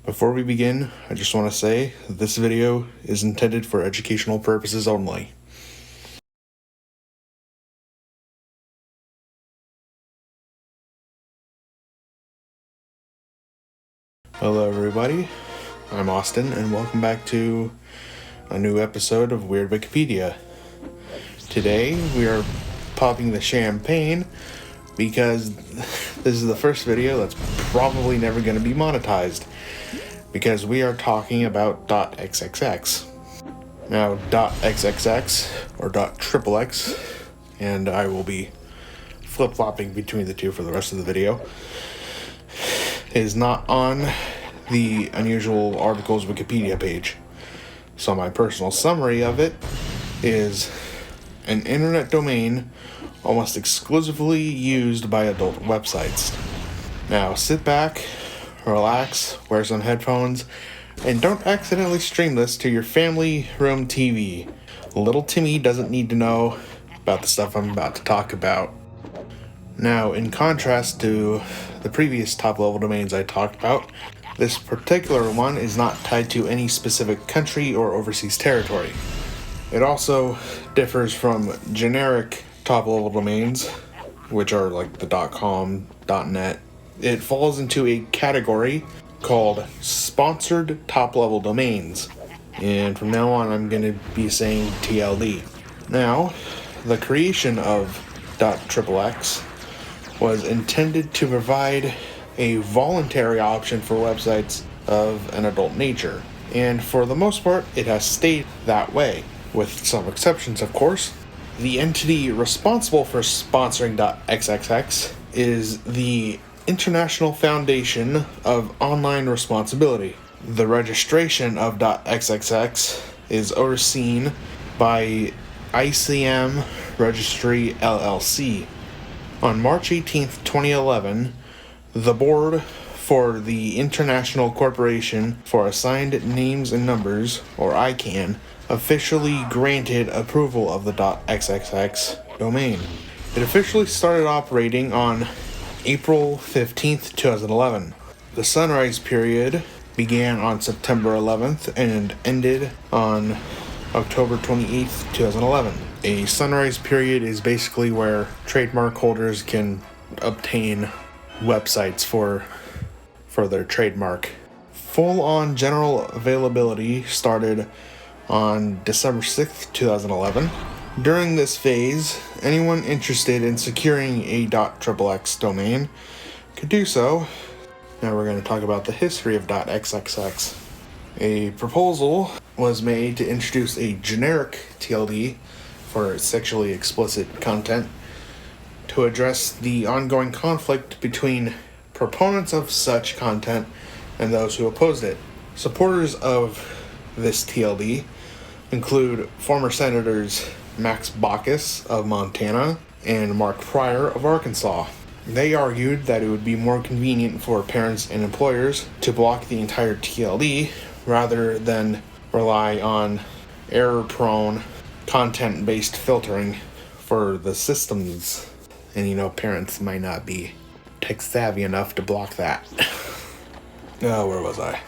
Before we begin, I just want to say that this video is intended for educational purposes only. Hello everybody, I'm Austin and welcome back to a new episode of Weird Wikipedia. Today we are popping the champagne because this is the first video that's probably never going to be monetized, because we are talking about .xxx. Now .xxx or .XXX, and I will be flip-flopping between the two for the rest of the video, is not on the Unusual Articles Wikipedia page. So my personal summary of it is an internet domain almost exclusively used by adult websites. Now sit back, relax, wear some headphones, and don't accidentally stream this to your family room TV. Little Timmy doesn't need to know about the stuff I'm about to talk about. Now, in contrast to the previous top-level domains I talked about, this particular one is not tied to any specific country or overseas territory. It also differs from generic top-level domains, which are like the .com, .net. It falls into a category called sponsored top-level domains, and from now on I'm going to be saying TLD. Now, the creation of .XXX was intended to provide a voluntary option for websites of an adult nature, and for the most part it has stayed that way, with some exceptions of course. The entity responsible for sponsoring .xxx is the International Foundation of Online Responsibility. The registration of .xxx is overseen by ICM Registry LLC. On March 18th, 2011, the board for the International Corporation for Assigned Names and Numbers, or ICANN, officially granted approval of the .xxx domain. It officially started operating on April 15th, 2011. The sunrise period began on September 11th and ended on October 28th, 2011. A sunrise period is basically where trademark holders can obtain websites for their trademark. Full-on general availability started on December 6th, 2011. During this phase, anyone interested in securing a .XXX domain could do so. Now we're going to talk about the history of .xxx. A proposal was made to introduce a generic TLD for sexually explicit content to address the ongoing conflict between proponents of such content and those who opposed it. Supporters of this TLD include former Senators Max Baucus of Montana and Mark Pryor of Arkansas. They argued that it would be more convenient for parents and employers to block the entire TLD rather than rely on error-prone content-based filtering for the systems. And parents might not be tech-savvy enough to block that. Where was I?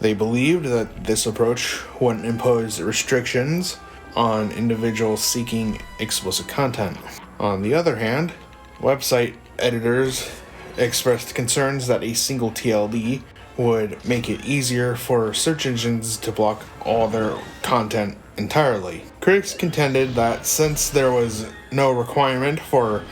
They believed that this approach wouldn't impose restrictions on individuals seeking explicit content. On the other hand, website editors expressed concerns that a single TLD would make it easier for search engines to block all their content entirely. Critics contended that since there was no requirement for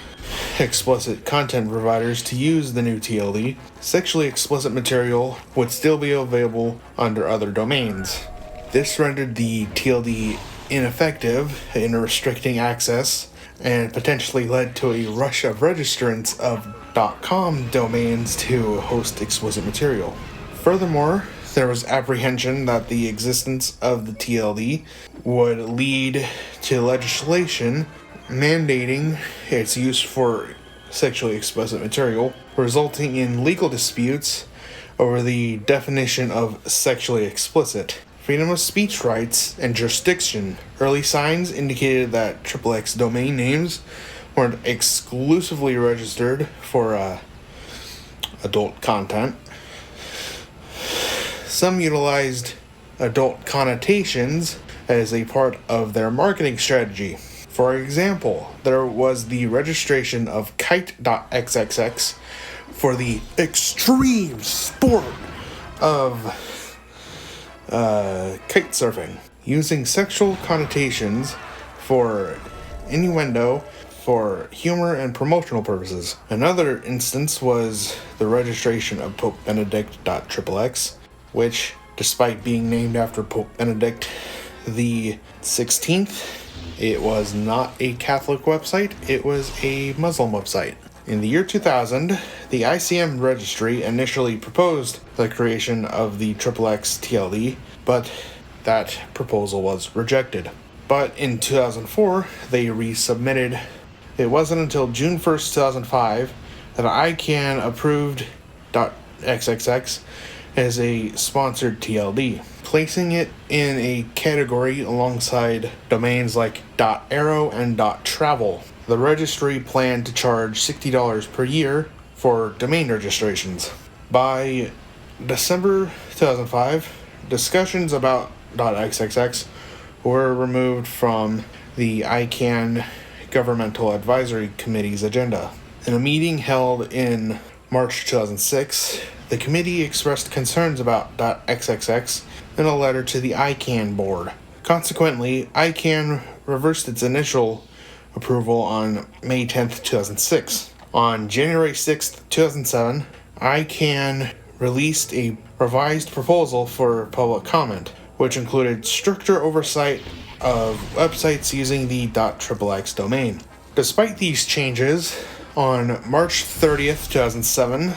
explicit content providers to use the new TLD, sexually explicit material would still be available under other domains. This rendered the TLD ineffective in restricting access and potentially led to a rush of registrants of .com domains to host explicit material. Furthermore, there was apprehension that the existence of the TLD would lead to legislation mandating its use for sexually explicit material, resulting in legal disputes over the definition of sexually explicit. Freedom of speech rights and jurisdiction. Early signs indicated that XXX domain names weren't exclusively registered for adult content. some utilized adult connotations as a part of their marketing strategy. For example, there was the registration of kite.xxx for the extreme sport of kite surfing, using sexual connotations for innuendo for humor and promotional purposes. Another instance was the registration of Pope Benedict.XXX, which, despite being named after Pope Benedict the 16th, it was not a Catholic website, it was a Muslim website. In the year 2000, the ICM registry initially proposed the creation of the XXX TLD, but that proposal was rejected. But in 2004, they resubmitted. It wasn't until June 1st, 2005 that ICANN approved .xxx as a sponsored TLD, placing it in a category alongside domains like .arrow and .travel. The registry planned to charge $60 per year for domain registrations. By December 2005, discussions about .xxx were removed from the ICANN Governmental Advisory Committee's agenda. In a meeting held in March 2006, the committee expressed concerns about .xxx in a letter to the ICANN board. Consequently, ICANN reversed its initial approval on May 10, 2006. On January 6, 2007, ICANN released a revised proposal for public comment, which included stricter oversight of websites using the .xxx domain. Despite these changes, on March 30th, 2007,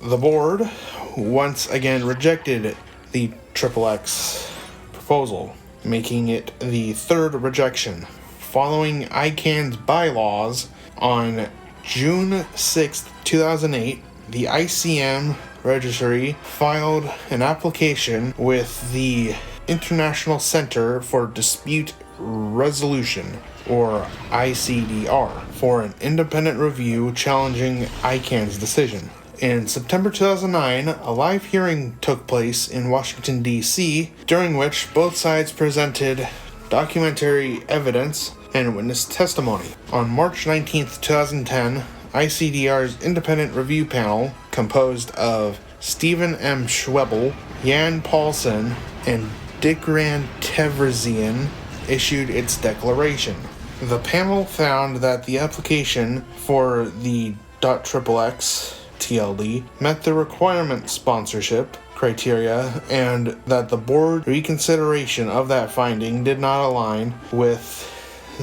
the board once again rejected the XXX proposal, making it the third rejection. Following ICANN's bylaws, on June 6, 2008, the ICM registry filed an application with the International Center for Dispute Resolution, or ICDR, for an independent review challenging ICANN's decision. In September 2009, a live hearing took place in Washington, D.C., during which both sides presented documentary evidence and witness testimony. On March 19, 2010, ICDR's independent review panel, composed of Stephen M. Schwebel, Jan Paulson, and Dikran Tevrizian, issued its declaration. The panel found that the application for the .xxx TLD met the requirement sponsorship criteria, and that the board reconsideration of that finding did not align with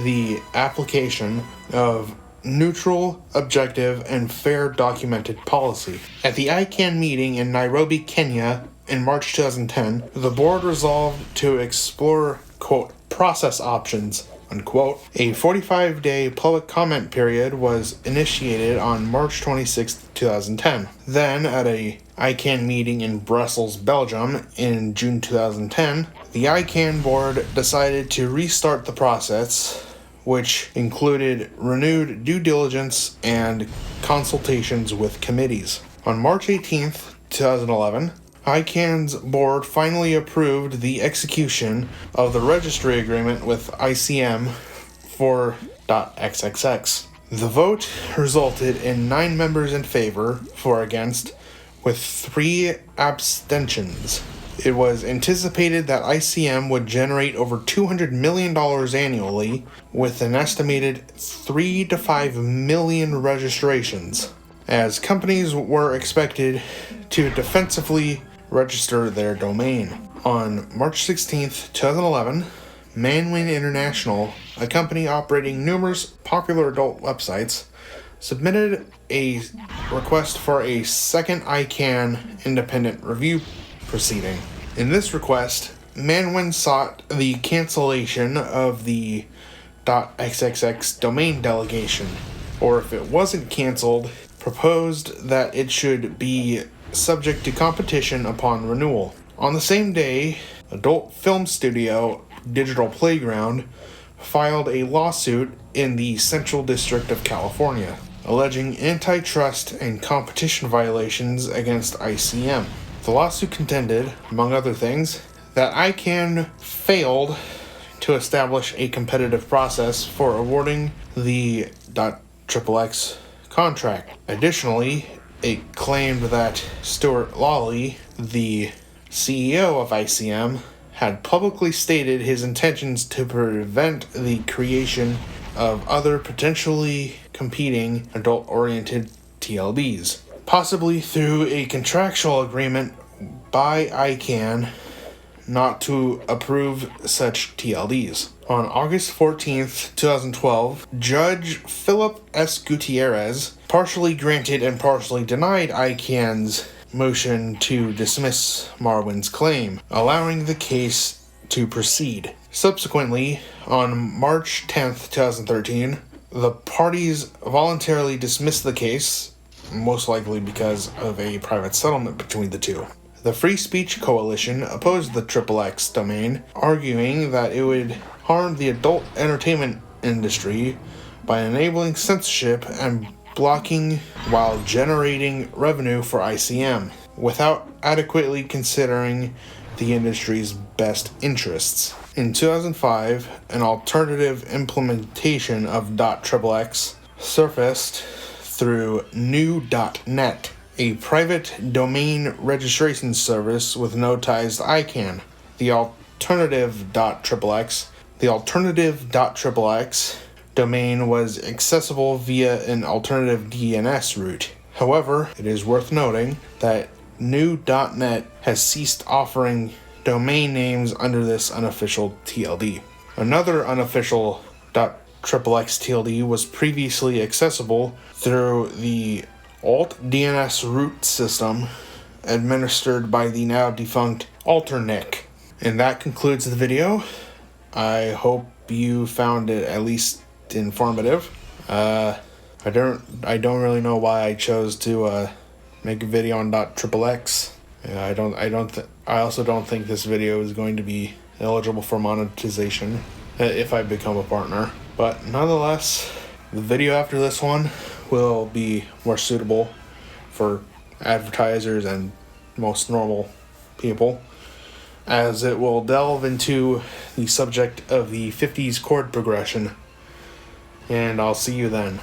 the application of neutral, objective, and fair documented policy. At the ICANN meeting in Nairobi, Kenya, in March 2010, the board resolved to explore, quote, process options, unquote. A 45-day public comment period was initiated on March 26, 2010. Then, at a ICANN meeting in Brussels, Belgium, in June 2010, the ICANN board decided to restart the process, which included renewed due diligence and consultations with committees. On March 18, 2011, ICANN's board finally approved the execution of the registry agreement with ICM for .xxx. The vote resulted in 9 members in favor, 4 against, with 3 abstentions. It was anticipated that ICM would generate over $200 million annually, with an estimated 3 to 5 million registrations, as companies were expected to defensively register their domain. On March 16, 2011, Manwin International, a company operating numerous popular adult websites, submitted a request for a second ICANN independent review proceeding. In this request, Manwin sought the cancellation of the .xxx domain delegation, or if it wasn't canceled, proposed that it should be subject to competition upon renewal. On the same day, adult film studio Digital Playground filed a lawsuit in the Central District of California, alleging antitrust and competition violations against ICM. The lawsuit contended, among other things, that ICANN failed to establish a competitive process for awarding the .XXX contract. Additionally, it claimed that Stuart Lawley, the CEO of ICM, had publicly stated his intentions to prevent the creation of other potentially competing adult-oriented TLDs, possibly through a contractual agreement by ICANN not to approve such TLDs. On August 14th, 2012, Judge Philip S. Gutierrez partially granted and partially denied ICANN's motion to dismiss Marwin's claim, allowing the case to proceed. Subsequently, on March 10th, 2013, the parties voluntarily dismissed the case, most likely because of a private settlement between the two. The Free Speech Coalition opposed the XXX domain, arguing that it would harm the adult entertainment industry by enabling censorship and blocking while generating revenue for ICM, without adequately considering the industry's best interests. In 2005, an alternative implementation of .XXX surfaced through new.net, a private domain registration service with no ties to ICANN. The alternative.XXX domain was accessible via an alternative DNS route. However, it is worth noting that new.net has ceased offering domain names under this unofficial TLD. Another unofficial .XXX TLD was previously accessible through the Alt DNS root system administered by the now defunct Alternic. And that concludes the video. I hope you found it at least informative. I don't really know why I chose to make a video on .XXX. I also don't think this video is going to be eligible for monetization if I become a partner. But nonetheless, the video after this one will be more suitable for advertisers and most normal people, as it will delve into the subject of the 50s chord progression. And I'll see you then.